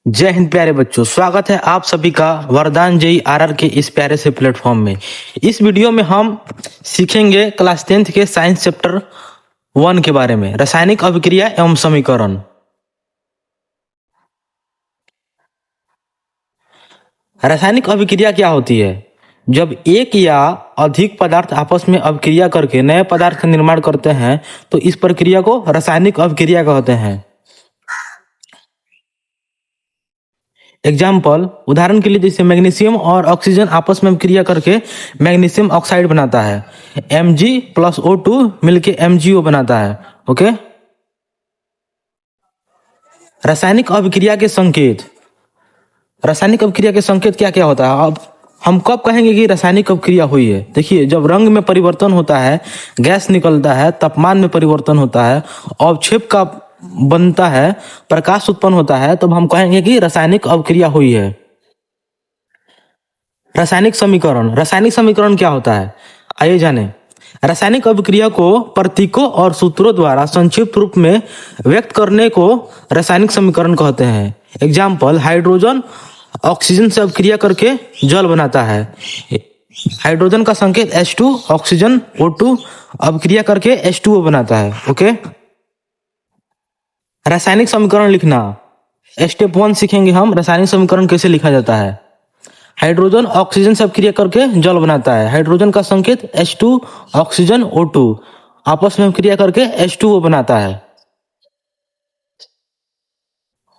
जय हिंद प्यारे बच्चों, स्वागत है आप सभी का वरदान जेई आरआर के इस प्यारे से प्लेटफॉर्म में। इस वीडियो में हम सीखेंगे क्लास 10th के साइंस चैप्टर 1 के बारे में, रासायनिक अभिक्रिया एवं समीकरण। रासायनिक अभिक्रिया क्या होती है? जब एक या अधिक पदार्थ आपस में अभिक्रिया करके नए पदार्थ का निर्माण करते हैं तो इस प्रक्रिया को रासायनिक अभिक्रिया कहते हैं। एग्जाम्पल, उदाहरण के लिए जैसे मैग्नीशियम और ऑक्सीजन आपस में क्रिया करके मैग्नीशियम ऑक्साइड बनाता है। Mg+O2 मिलके MgO बनाता है। ओके, रासायनिक अभिक्रिया के संकेत। रासायनिक अभिक्रिया के संकेत क्या क्या होता है? अब हम कब कहेंगे कि रासायनिक अभिक्रिया हुई है? देखिए, जब रंग में परिवर्तन होता है, गैस निकलता है, तापमान में परिवर्तन होता है, अवक्षेप का बनता है, प्रकाश उत्पन्न होता है, तब हम कहेंगे कि रासायनिक अभिक्रिया हुई है। रासायनिक समीकरण। रासायनिक समीकरण क्या होता है, आइए जाने। रासायनिक अभिक्रिया को प्रतीकों और सूत्रों द्वारा संक्षिप्त रूप में व्यक्त करने को रासायनिक समीकरण कहते हैं। एग्जाम्पल, हाइड्रोजन ऑक्सीजन से अभिक्रिया करके जल बनाता है। हाइड्रोजन का संकेत H2, ऑक्सीजन O2 अभिक्रिया करके H2O बनाता है। ओके, रासायनिक समीकरण लिखना। स्टेप 1 सीखेंगे हम रासायनिक समीकरण कैसे लिखा जाता है। हाइड्रोजन ऑक्सीजन से अभिक्रिया करके जल बनाता है। हाइड्रोजन का संकेत H2, ऑक्सीजन O2 आपस में अभिक्रिया करके H2O बनाता है।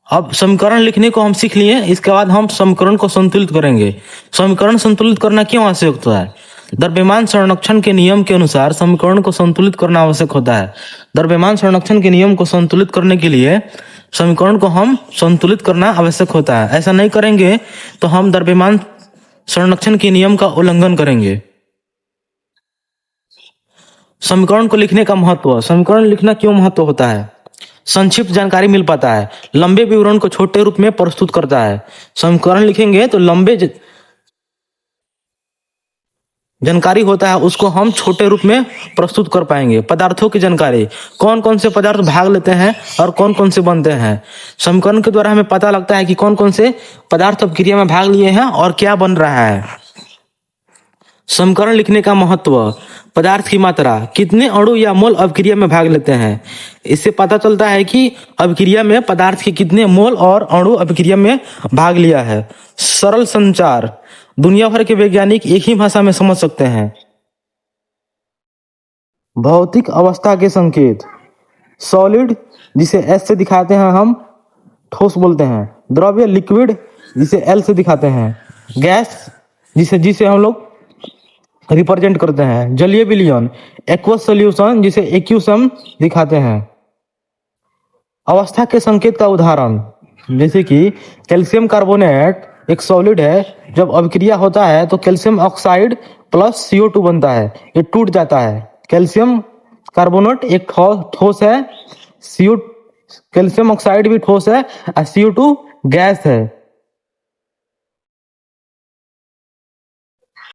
अब समीकरण लिखने को हम सीख लिए, इसके बाद हम समीकरण को संतुलित करेंगे। समीकरण संतुलित करना क्यों आवश्यक होता है? द्रव्यमान संरक्षण के नियम के अनुसार समीकरण को संतुलित करना आवश्यक होता है। द्रव्यमान संरक्षण के नियम को संतुलित करने के लिए समीकरण को हम संतुलित करना आवश्यक होता है। ऐसा नहीं करेंगे तो हम द्रव्यमान संरक्षण के नियम का उल्लंघन करेंगे। समीकरण को लिखने का महत्व। समीकरण लिखना क्यों महत्व होता है? संक्षिप्त जानकारी मिल पाता है, लंबे विवरण को छोटे रूप में प्रस्तुत करता है। समीकरण लिखेंगे तो लंबे जानकारी होता है, उसको हम छोटे रूप में प्रस्तुत कर पाएंगे। पदार्थों की जानकारी, कौन कौन से पदार्थ भाग लेते हैं और कौन कौन से बनते हैं। समीकरण के द्वारा हमें पता लगता है कि कौन कौन से पदार्थ अभिक्रिया में भाग लिए हैं और क्या बन रहा है। समीकरण लिखने का महत्व। पदार्थ की मात्रा, कितने अणु या मोल अभिक्रिया में भाग लेते हैं। इससे पता चलता है कि अभिक्रिया में पदार्थ के कितने मोल और अणु अभिक्रिया में भाग लिया है। सरल संचार, दुनिया भर के वैज्ञानिक एक ही भाषा में समझ सकते हैं। भौतिक अवस्था के संकेत। सॉलिड जिसे S से दिखाते हैं हम ठोस बोलते हैं। द्रव्य लिक्विड जिसे L से दिखाते हैं। गैस जिसे G से हम लोग रिप्रेजेंट करते हैं। जलीय विलयन एक्वस सॉल्यूशन जिसे AQ से हम दिखाते हैं। अवस्था के संकेत का उदाहरण, जैसे कि कैल्शियम कार्बोनेट एक सॉलिड है, जब अभिक्रिया होता है तो कैल्शियम ऑक्साइड प्लस CO2 बनता है, ये टूट जाता है। कैल्शियम कार्बोनेट एक ठोस है, कैल्शियम ऑक्साइड भी ठोस है और CO2 गैस है।